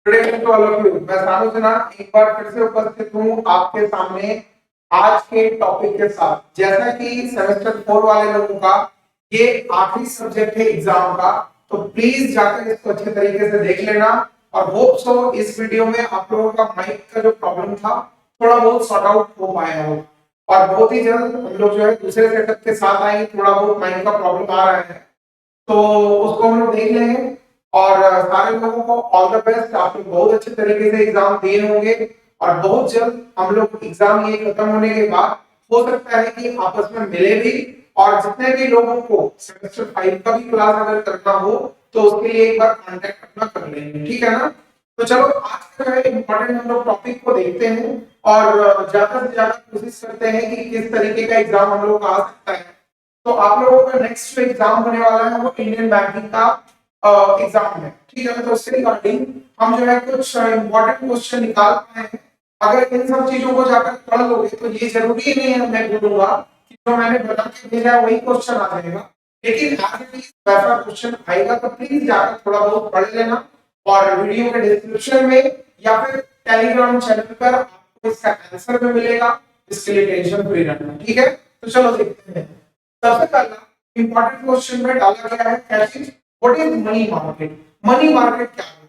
To all of you. मैं सानू सिन्हा एक बार फिर से उपस्थित हूँ आपके सामने आज के टॉपिक के साथ। जैसा कि सेमेस्टर 4 वाले लोगों का ये आखिरी सब्जेक्ट है एग्जाम का, तो प्लीज जाकर इसको अच्छे तरीके से देख लेना। और होप सो इस वीडियो में आप लोगों का माइक का जो प्रॉब्लम था थोड़ा बहुत सॉर्ट आउट हो पाया हो, और बहुत ही जल्द हम लोग जो है दूसरे सेटअप के साथ आएंगे। थोड़ा बहुत माइक का प्रॉब्लम आ रहा है तो उसको हम लोग देख लेंगे। और सारे लोगों को ऑल द बेस्ट। आप लोग बहुत अच्छे तरीके से एग्जाम दिए होंगे और बहुत जल्द हम लोग एग्जाम ये खत्म होने के बाद हो सकता है कि आपस में मिले भी, और जितने भी लोगों को सेमेस्टर 5 का भी क्लास अगर करना हो तो उसके लिए एक बार कांटेक्ट अपना कर लेंगे, ठीक है ना। तो चलो आज का जो है इम्पोर्टेंट हम लोग टॉपिक को देखते हैं और ज्यादा से ज्यादा कोशिश करते हैं कि किस तरीके का एग्जाम हम लोग का आ सकता है। तो आप लोगों का नेक्स्ट जो एग्जाम होने वाला है वो इंडियन बैंकिंग का एग्जाम है, ठीक है। तो उससे रिगार्डिंग हम जो है कुछ इंपॉर्टेंट क्वेश्चन निकाल पाए हैं। अगर इन सब चीजों को जाकर पढ़ लोगे तो ये जरूरी नहीं है मैं बोलूंगा कि जो मैंने बता के भेजा है वही क्वेश्चन आ जाएगा, लेकिन एज इट इज वैसा क्वेश्चन आएगा तो प्लीज जाकर थोड़ा बहुत पढ़ लेना। और वीडियो के डिस्क्रिप्शन में या फिर टेलीग्राम चैनल पर आपको इसका आंसर भी मिलेगा, इसके लिए टेंशन फ्री रहना, ठीक है। तो चलो देखते हैं। सबसे पहला इंपॉर्टेंट क्वेश्चन में डाला गया है कैसे what is money market. Money market क्या है,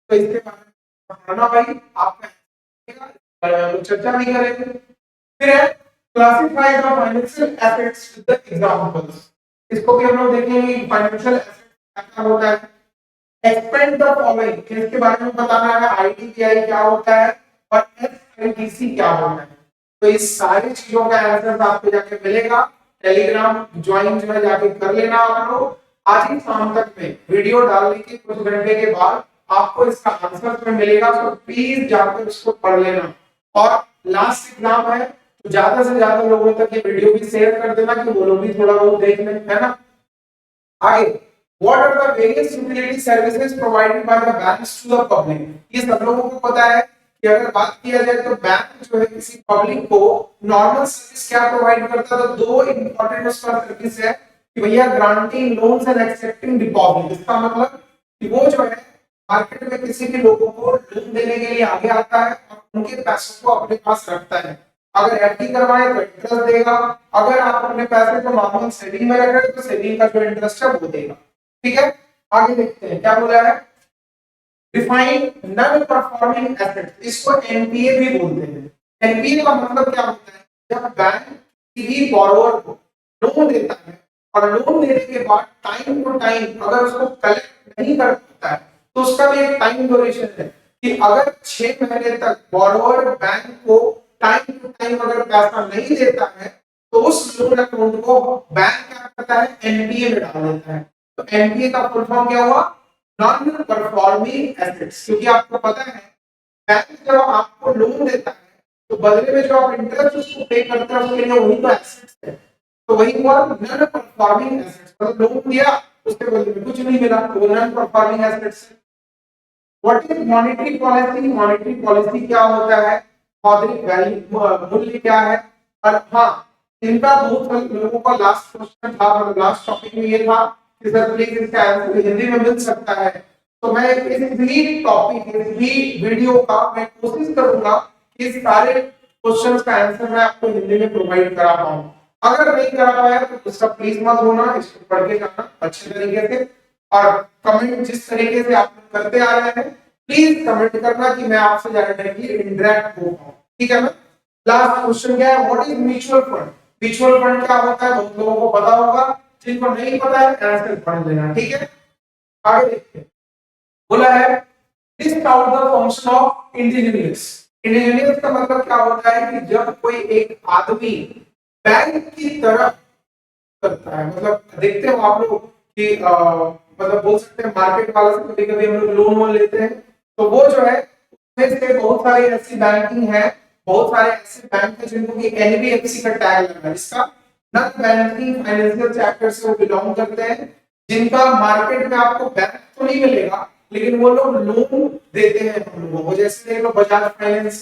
तो इसके बारे में पढ़ना भाई आपका चर्चा भी करेंगे। फिर है classify the financial assets with the examples. इसको भी हम लोग देखेंगे फाइनेंशियल एसेट्स क्या होता है। एक्सपेंड द फॉलोइंग, इसके बारे में बताना है। आईडीपीआई क्या होता है और एसआईडीसी क्या होता है। तो इस सारी चीजों का आंसर आपको जाके मिलेगा। टेलीग्राम ज्वाइन जो है जाके कर लेना आप लोग। आज ही शाम तक में वीडियो डालने के कुछ घंटे के बाद आपको इसका आंसर में मिलेगा, तो प्लीज जाकर उसको पढ़ लेना। और लास्ट एग्जाम है तो ज्यादा से ज्यादा लोगों तक ये वीडियो भी शेयर कर देना कि वो लोग भी थोड़ा बहुत देख लें, है ना। आगे, what are the various utility services provided by the banks to the public। ये सब लोगों को पता है कि अगर बात किया जाए तो बैंक जो है किसी पब्लिक को नॉर्मल सर्विस क्या प्रोवाइड करता है, तो दो इंपॉर्टेंट उसका सर्विस है कि भैया granting loans and accepting deposit. इसका मतलब कि वो जो है मार्केट में किसी भी लोगों को लोन देने के लिए आगे आता है और उनके पैसों को अपने पास रखता है। अगर एफडी करवाए तो इंटरेस्ट देगा, अगर आप अपने पैसे को नॉर्मल सेविंग में रख रहे हो तो सेविंग का जो इंटरेस्ट है वो देगा, ठीक है। आगे देखते हैं क्या बोला है। डिफाइन नॉन परफॉर्मिंग एसेट, इसको एनपीए भी बोलते हैं। एनपीए का मतलब क्या होता है, जब बैंक किसी बोरोवर को लोन देता है और लोन देने के बाद टाइम टू टाइम अगर उसको कलेक्ट नहीं कर पाता है तो उसका भी एक टाइम ड्यूरेशन है कि अगर 6 महीने तक बोरोवर बैंक को टाइम टू टाइम अगर पैसा नहीं देता है तो उस लोन अकाउंट को बैंक क्या करता है, एनपीए में डाल देता है। तो एनपीए का फुल फॉर्म क्या हुआ, नॉन परफॉर्मिंग एसेट्स। क्योंकि आपको पता है बैंक जब आपको लोन देता है तो बदले में जो आप इंटरेस्ट उसको पे करते हैं उसके लिए वही तो एसेट्स है। तो वही हुआ नॉन परफॉर्मिंग एसेट्स, मतलब लोन दिया उसके बदले में कुछ नहीं मिला तो वो नॉन परफॉर्मिंग एसेट्स है। What is monetary policy, monetary policy क्या होता है, मौद्रिक वैल्यू मूल्य क्या है। और हाँ, इनका बहुत लोगों का लास्ट क्वेश्चन था, मतलब लास्ट टॉपिक में ये था कि सर प्लीज इसका आंसर हिंदी में मिल सकता है। तो मैं इस भी टॉपिक इस भी वीडियो का मैं कोशिश करूंगा कि इस सारे क्वेश्चंस का आंसर मैं आपको हिंदी में प्रोवाइड करा पाऊं। अगर नहीं करा पाया तो इसका प्लीज मत होना, इसको पढ़ के जाना अच्छे तरीके से। और कमेंट जिस तरीके से आप करते आ रहे हैं प्लीज कमेंट करना कि मैं आपसे डायरेक्टली इंटरेक्ट हो पाऊं, ठीक है ना। लास्ट क्वेश्चन क्या है, what is mutual fund. Mutual fund क्या होता है बहुत लोगों को पता होगा, जिनको नहीं पता है आंसर पढ़ लेना, ठीक है। आगे देखते हैं। बोला है list out the function of indigenous. Indigenous का मतलब क्या होता है कि जब कोई एक आदमी बैंक की तरफ करता है, मतलब देखते हो आप लोग कि मतलब बोल सकते हैं मार्केट वाला से कभी कभी हम लोग लोन वोन लेते हैं तो वो जो है उसमें से बहुत सारी ऐसी बैंकिंग है, बहुत सारे ऐसे बैंक है जिनको कि एनबीएफसी का टैग लगा है। इसका नॉन बैंकिंग फाइनेंशियल सेक्टर से वो बिलोंग करते हैं, जिनका मार्केट में आपको बैंक तो नहीं मिलेगा लेकिन वो लोग लोन देते हैं हम लोगों को। जैसे देख लो बजाज फाइनेंस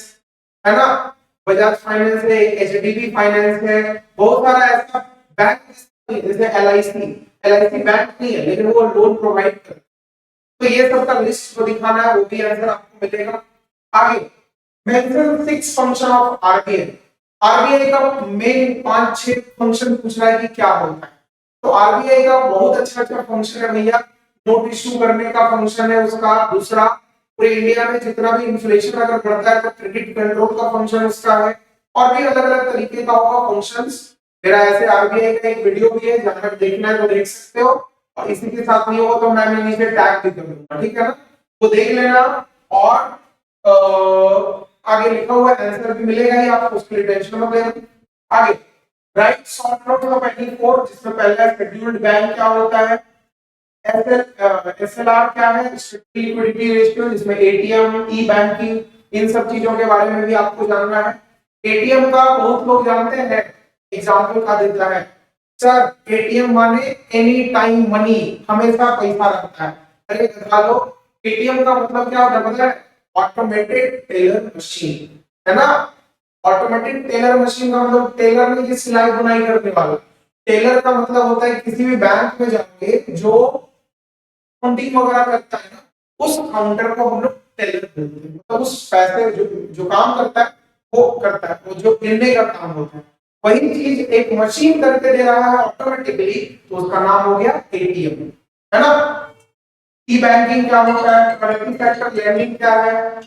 है ना, बजाज फाइनेंस है, एचडीबी फाइनेंस है, बहुत सारा ऐसा बैंक जैसे एलआईसी। एलआईसी बैंक नहीं है लेकिन वो लोन प्रोवाइड करता है। तो ये सबका लिस्ट जो दिखाना है वो भी आंसर आपको मिलेगा। आगे mention 6 function of RBI. RBI का मेन 5-6 फंक्शन पूछ रहा है कि क्या होता है। तो आरबीआई का बहुत अच्छा अच्छा फंक्शन है भैया। नोट इश्यू करने का फंक्शन है उसका। दूसरा, पूरे इंडिया में जितना भी इन्फ्लेशन अगर बढ़ता है तो क्रेडिट कंट्रोल का फंक्शन उसका है। और भी अलग अलग तरीके का होगा फंक्शंस। मेरा ऐसे आरबीआई का एक वीडियो भी है, जहां तक देखना है तो देख सकते हो। और इसी के साथ नहीं होगा तो मैं नीचे टैग भी कर दूंगा, ठीक है ना, तो देख लेना। और आगे लिखा हुआ आंसर भी मिलेगा ही आपको, उसके लिए टेंशन मत लेना। आगे right short note of any four, जिसमें पहला शेड्यूल्ड बैंक क्या होता है, एसएलआर क्या है, स्ट्रिक्ट लिक्विडिटी रेशियो, जिसमें एटीएम, ई बैंकिंग, इन सब चीजों के बारे में भी आपको जानना है। एटीएम का बहुत लोग जानते हैं, एग्जांपल का देता है सर, एटीएम माने एनी टाइम मनी, हमेशा पैसा रखता है। अरे बता लो, एटीएम का मतलब क्या होता है, मतलब ऑटोमेटेड टेलर मशीन, है ना। ऑटोमेटिक टेलर मशीन का मतलब टेलर नहीं कि सिलाई बुनाई करने वाला। टेलर का मतलब होता है किसी भी बैंक में जाके जो काउंटिंग वगैरह करता है ना, उस काउंटर को हम लोग टेलर बोलते हैं। मतलब उस पैसे जो जो काम करता है वो करता है, वो जो गिनने का काम होता है, वही चीज एक मशीन करके दे रहा है ऑटोमेटिकली, तो उसका नाम हो गया एटीएम, है ना। ई बैंकिंग क्या होता है, करेंसी सेक्टर लैंडिंग क्या है,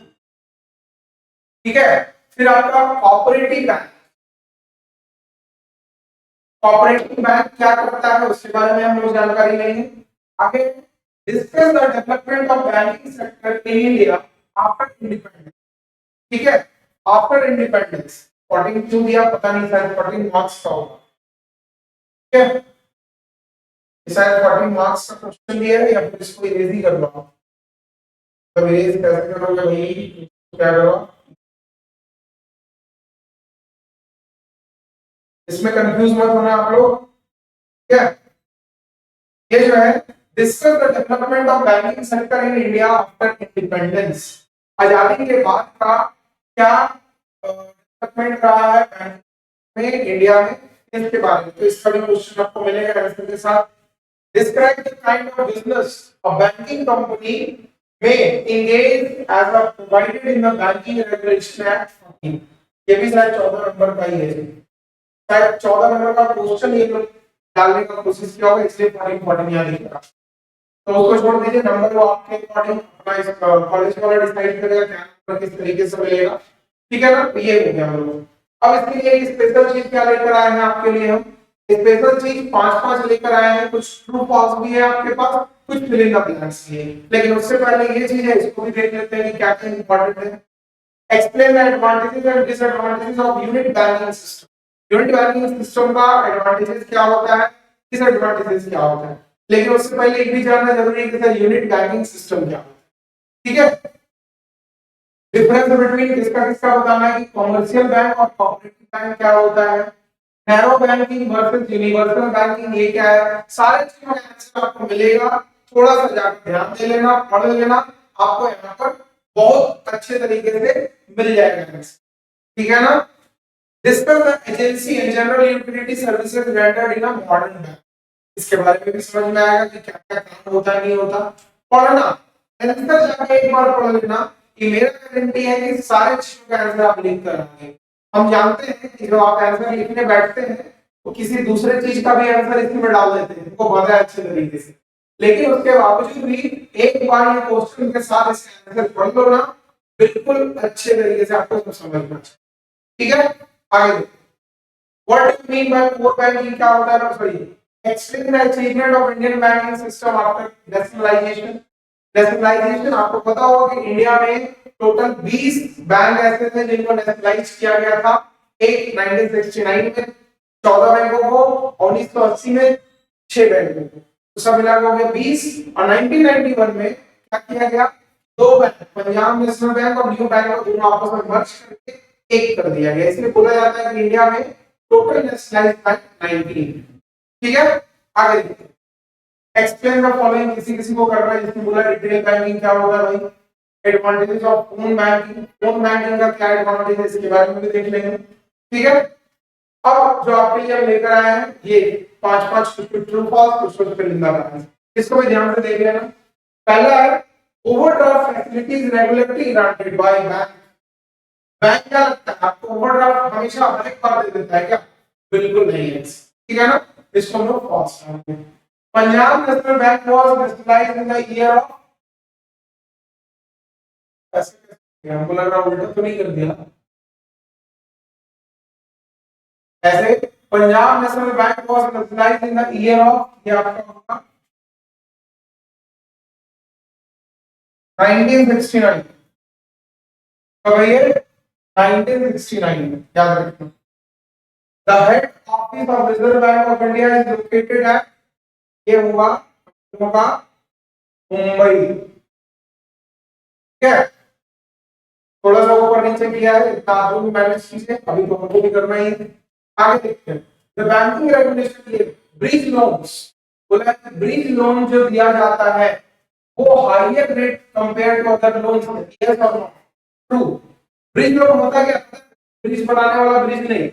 ठीक है। फिर आपका कोऑपरेटिव बैंक, कोऑपरेटिव बैंक क्या करता है उसके बारे में हम लोग जानकारी लेंगे। आगे discuss the development of banking sector in India after independence, ठीक है। आफ्टर इंडिपेंडेंस 14 क्यों दिया पता नहीं, शायद 14 मार्क्स का होगा, ठीक है। शायद 14 मार्क्स का क्वेश्चन दिया है, या फिर इसको इरेज ही कर लो। तो इरेज कैसे करोगे भाई, क्या करो, इसमें कंफ्यूज मत होना आप लोग, क्या ये जो है discuss the development of banking sector in India after independence, आजादी के बाद का क्या डेवलपमेंट रहा है बैंक में इंडिया में, इसके बारे में। तो इसका भी क्वेश्चन आपको मिलेगा आंसर के साथ। Describe the kind of business a banking company में engage as a provided in the banking regulation act 14, ये भी शायद 14 नंबर का ही है, शायद 14 नंबर का क्वेश्चन ये लोग डालने का कोशिश किया होगा, इसलिए फॉर इंपॉर्टेंट यहाँ लिखा। तो उसको छोड़ दीजिए, नंबर वो आपके अकॉर्डिंग अपना इस कॉलेज वाला डिसाइड करेगा क्या नंबर किस तरीके से मिलेगा, ठीक है ना। तो ये हो गया हम लोग। अब इसके लिए स्पेशल चीज क्या लेकर आए हैं आपके लिए, हम स्पेशल चीज 5-5 लेकर आए हैं। कुछ ट्रू फॉल्स भी है आपके पास, कुछ फिल इन द ब्लैंक्स भी है। लेकिन उससे पहले ये चीज है, इसको भी देख लेते हैं कि क्या क्या इंपॉर्टेंट है। Explain the advantages and disadvantages of unit banking system. Unit banking system का एडवांटेजेस क्या होता है, डिसएडवांटेजेस क्या होता है। लेकिन उससे पहले ये भी जानना जरूरी है कि सर यूनिट बैंकिंग सिस्टम क्या होता है, ठीक है। डिफरेंस बिटवीन किसका किसका बताना है कि कमर्शियल बैंक और कोऑपरेटिव बैंक क्या होता है, narrow banking versus universal banking ये क्या है, सारे चीजों का आंसर आपको मिलेगा। थोड़ा सा जाकर ध्यान दे लेना, पढ़ लेना, आपको यहाँ पर बहुत अच्छे तरीके से मिल जाएगा, ठीक है ना। Discuss the agency and general utility services rendered in a modern bank, इसके बारे में भी समझ में आएगा कि क्या क्या काम होता है नहीं होता। पढ़ना, आंसर जाके एक बार पढ़ लेना, कि मेरा गारंटी है कि सारे चीजों का आंसर आप लिख कर आएंगे। हम जानते हैं कि जब आप आंसर लिखने बैठते हैं तो किसी दूसरे चीज का भी आंसर इसमें डाल देते हैं, उनको पता है अच्छे तरीके से। लेकिन उसके बावजूद भी एक बार ये क्वेश्चन के साथ इसका आंसर पढ़ लो ना, बिल्कुल अच्छे तरीके से आपको सब समझना चाहिए, ठीक है। आगे what do you mean by core banking क्या होता है, sorry explain the achievement of Indian banking system after nationalisation. Nationalisation आपको पता होगा कि इंडिया में टोटल 20 बैंक ऐसे थे जिनको नेशनलाइज किया गया था। एक 1969 में 14 बैंकों को, 1980 में 6 बैंकों को, तो सब मिलाकर हो गया 20। और 1991 में क्या किया गया, दो बैंक, पंजाब नेशनल बैंक और न्यू बैंक को दोनों आपस में मर्ज करके एक कर दिया गया। इसलिए बोला जाता है कि इंडिया में टोटल नेशनलाइज्ड बैंक 19, ठीक है। आगे देखते हैं, एक्सप्लेन द फॉलोइंग, किसी किसी को करना है, जिसने बोला रिटेल बैंकिंग क्या होता है भाई, advantages of own banking, own banking का क्या एडवांटेज है इसके बारे में भी देख लेंगे, ठीक है। अब जो आपके लिए हम लेकर आए हैं ये 5-5 कुछ ट्रू फॉल्स, कुछ फिल इन द ब्लैंक्स, इसको भी ध्यान से देख लेना। पहला है overdraft facilities regulatory granted by bank. Bank क्या लगता है आपको, ओवरड्राफ्ट हमेशा बैंक कर दे देता है क्या? बिल्कुल नहीं है, ठीक है ना, इसको हम लोग फॉल्स मानते हैं। Punjab national bank was nationalised in the year of, ऐसे हमको लग रहा उल्टा तो नहीं कर दिया ऐसे। Punjab national bank was nationalised in the year of, ये आपका होगा 1969। कब है ये? 1969, याद रखना। The head office of Reserve Bank of India is located at, ये होगा मुंबई, ठीक है। थोड़ा सा ऊपर नीचे किया है, इतना आप भी मैनेज कीजिए, अभी तो हमको भी करना ही है। आगे देखते हैं द बैंकिंग रेगुलेशन, ये ब्रिज लोन्स, बोला कि ब्रिज लोन जो दिया जाता है वो higher rate compare to other loans, yes और नो? ट्रू। ब्रिज लोन होता क्या? ब्रिज बनाने वाला ब्रिज नहीं।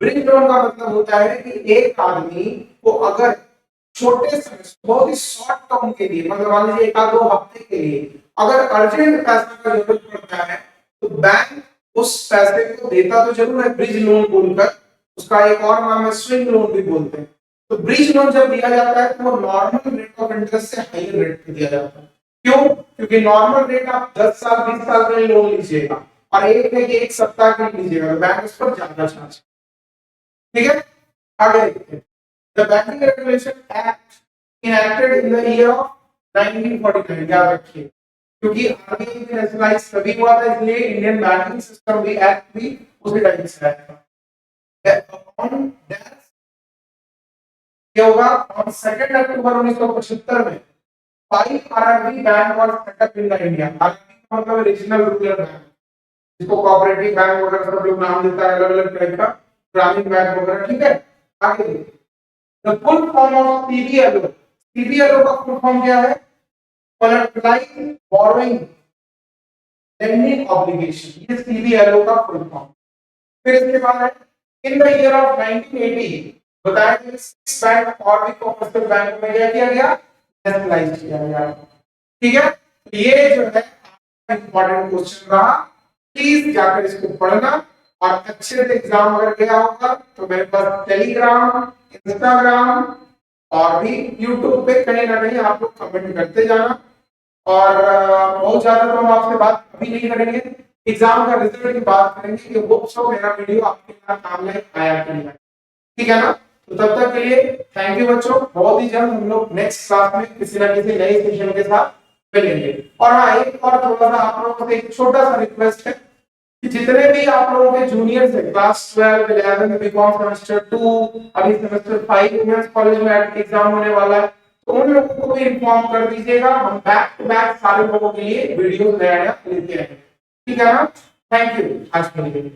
ब्रिज लोन का मतलब होता है कि एक आदमी को अगर छोटे समय, बहुत ही शॉर्ट टर्म के लिए, मतलब मान लीजिए 1-2 हफ्ते के लिए अगर अर्जेंट पैसे का जरूरत पड़ता है तो बैंक उस पैसे को देता तो जरूर है ब्रिज लोन बोलकर, उसका एक और नाम है स्विंग लोन भी बोलते हैं। तो ब्रिज लोन जब दिया जाता है तो वो नॉर्मल रेट ऑफ इंटरेस्ट से हायर रेट पे दिया जाता है। क्यों? क्योंकि नॉर्मल रेट आप 10 साल 20 साल के लिए लोन लीजिएगा और एक है कि एक सप्ताह के लिए लीजिएगा, बैंक उस पर ज्यादा चार्ज, ठीक है। आगे देखते हैं the banking regulation act enacted in the year of 1949, याद रखिए, क्योंकि आरबीआई भी नेशनलाइज तभी हुआ था, इसलिए इंडियन बैंकिंग सिस्टम भी एक्ट भी उसी टाइम से आया था। ऑन दैट क्या होगा, ऑन 2 अक्टूबर 1975 में 5 RRB bank was setup in the India. RRB का मतलब रीजनल रूरल बैंक, जिसको कोऑपरेटिव बैंक वगैरह सब लोग नाम देता है अलग अलग टाइप का, ग्रामीण बैंक वगैरह, ठीक है। आगे देखिए द फुल फॉर्म ऑफ सीबीएलओ, सीबीएलओ का फुल फॉर्म क्या है? कोलैटरलाइज्ड बोरोइंग लेंडिंग ऑब्लिगेशन, ये सीबीएलओ का फुल फॉर्म। फिर इसके बाद है इन द ईयर ऑफ 1980 बताया कि 6 बैंक और भी कॉमर्शियल बैंक में क्या किया गया? नेशनलाइज किया गया, ठीक है। ये जो है इंपॉर्टेंट क्वेश्चन रहा, प्लीज जाकर इसको पढ़ना और अच्छे से एग्जाम अगर गया होगा तो मेरे पास टेलीग्राम, इंस्टाग्राम और भी यूट्यूब पे कहीं ना कहीं आप लोग कमेंट करते जाना। और बहुत ज्यादा तो हम आपसे बात अभी नहीं करेंगे, एग्जाम का रिजल्ट की बात करेंगे कि वो सब मेरा वीडियो आपके काम में आया कि नहीं, ठीक है ना। तो तब तक के लिए थैंक यू बच्चों, बहुत ही जल्द हम लोग नेक्स्ट क्लास में किसी ना किसी नए सेशन के साथ मिलेंगे। और हाँ, एक और थोड़ा सा आप लोगों से एक छोटा सा रिक्वेस्ट है कि जितने भी आप लोगों के जूनियर्स है क्लास 12 11 बीकॉम सेमेस्टर 2 अभी सेमेस्टर 5 वुमेन्स कॉलेज में एग्जाम होने वाला है, तो उन लोगों को भी इन्फॉर्म कर दीजिएगा, हम बैक टू बैक सारे लोगों के लिए वीडियो नया नया लेते हैं, ठीक है ना। थैंक यू आज के लिए।